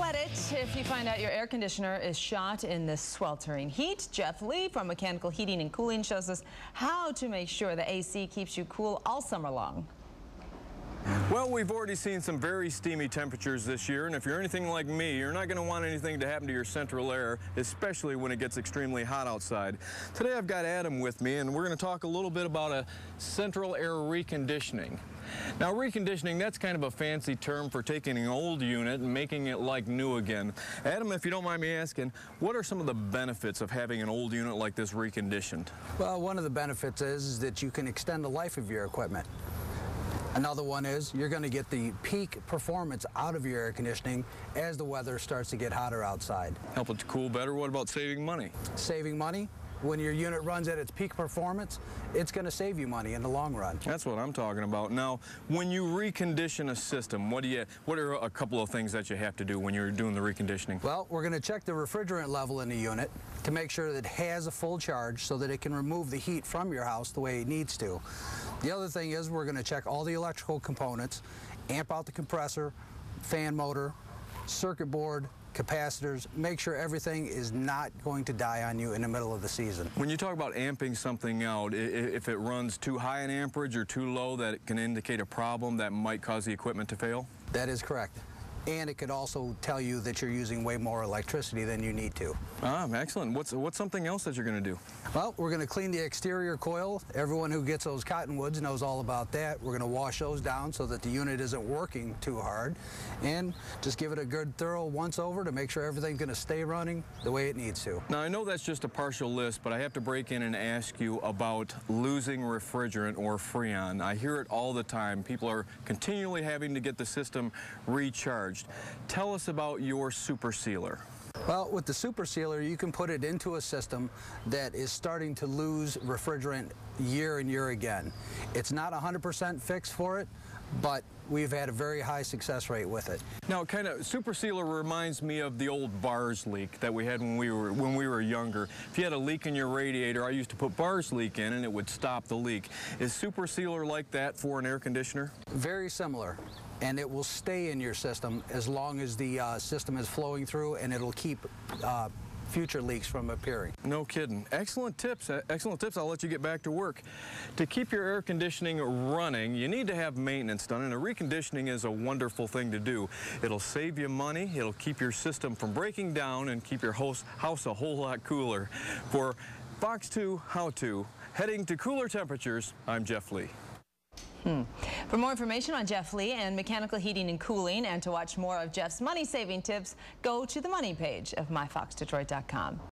Sweat it if you find out your air conditioner is shot in this sweltering heat. Jeff Lee from Mechanical Heating and Cooling shows us how to make sure the AC keeps you cool all summer long. Well, we've already seen some very steamy temperatures this year, and if you're anything like me, you're not going to want anything to happen to your central air, especially when it gets extremely hot outside. Today I've got Adam with me, and we're going to talk a little bit about a central air reconditioning. Now, reconditioning, that's kind of a fancy term for taking an old unit and making it like new again. Adam, if you don't mind me asking, what are some of the benefits of having an old unit like this reconditioned? Well, one of the benefits is that you can extend the life of your equipment. Another one is you're going to get the peak performance out of your air conditioning as the weather starts to get hotter outside. Help it to cool better. What about saving money? Saving money. When your unit runs at its peak performance, it's going to save you money in the long run. That's what I'm talking about. Now, when you recondition a system, what are a couple of things that you have to do when you're doing the reconditioning? Well, we're going to check the refrigerant level in the unit to make sure that it has a full charge so that it can remove the heat from your house the way it needs to. The other thing is we're going to check all the electrical components, amp out the compressor, fan motor, circuit board, capacitors, make sure everything is not going to die on you in the middle of the season. When you talk about amping something out, if it runs too high in amperage or too low, that it can indicate a problem that might cause the equipment to fail? That is correct. And it could also tell you that you're using way more electricity than you need to. Ah, excellent. What's something else that you're going to do? Well, we're going to clean the exterior coil. Everyone who gets those cottonwoods knows all about that. We're going to wash those down so that the unit isn't working too hard. And just give it a good thorough once over to make sure everything's going to stay running the way it needs to. Now, I know that's just a partial list, but I have to break in and ask you about losing refrigerant or Freon. I hear it all the time. People are continually having to get the system recharged. Tell us about your super sealer. Well, with the super sealer, you can put it into a system that is starting to lose refrigerant year and year again. It's not 100% fixed for it, but we've had a very high success rate with it. Now, kind of, super sealer reminds me of the old bars leak that we had when we were younger. If you had a leak in your radiator, I used to put bars leak in and it would stop the leak. Is super sealer like that for an air conditioner? Very similar. And it will stay in your system as long as the system is flowing through, and it'll keep future leaks from appearing. No kidding. Excellent tips. Excellent tips. I'll let you get back to work. To keep your air conditioning running, you need to have maintenance done, and a reconditioning is a wonderful thing to do. It'll save you money, it'll keep your system from breaking down, and keep your house a whole lot cooler. For Fox 2 How To, heading to cooler temperatures, I'm Jeff Lee. For more information on Jeff Lee and Mechanical Heating and Cooling, and to watch more of Jeff's money-saving tips, go to the money page of myfoxdetroit.com.